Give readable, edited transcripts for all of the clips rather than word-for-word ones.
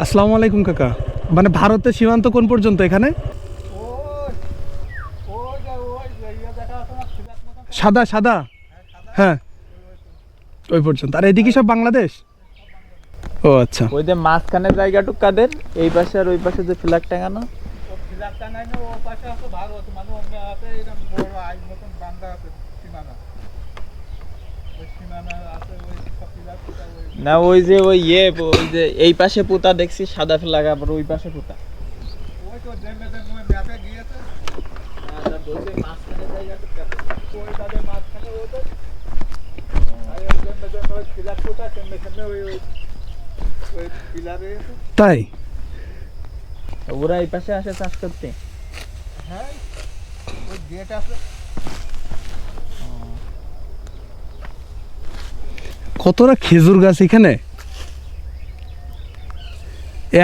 আসসালামু আলাইকুম কাকা। মানে ভারতের সীমান্ত কোন পর্যন্ত এখানে? সাদা সাদা, হ্যাঁ ওই পর্যন্ত। আর এদিকে সব বাংলাদেশ। ও আচ্ছা। ওই যে মাঝখানের জায়গাটুক কাদের, এই পাশে আর ওই পাশে যে ফ্ল্যাগ টাঙানো। না ওই যে ওই যে এই পাশে পুতা দেখছি সাদা ফ্ল্যাগ, আবার ওই পাশে পুতা। তাই ওরা এই পাশে আসে চাষ করতে। কতটা খেজুর গাছ এখানে,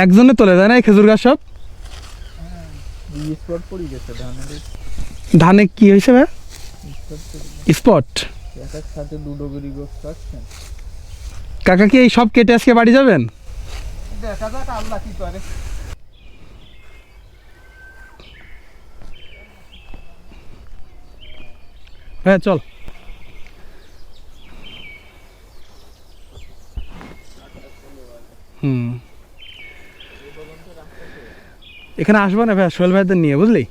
একজনে তোলে যায় না এই খেজুর গাছ সব? স্পট পড়ে গেছে ধানের। ধানে কি হয়েছে ভাই? স্পট। এক এক সাথে দুটো করে গোছ কাটছেন। কাকা কি এই সব কেটে আজকে বাড়ি যাবেন? দেখা যাক আল্লাহ কি করে। হ্যাঁ চল। এখানে আসবো না ভাই সোহেল ভাইদের নিয়ে, বুঝলি?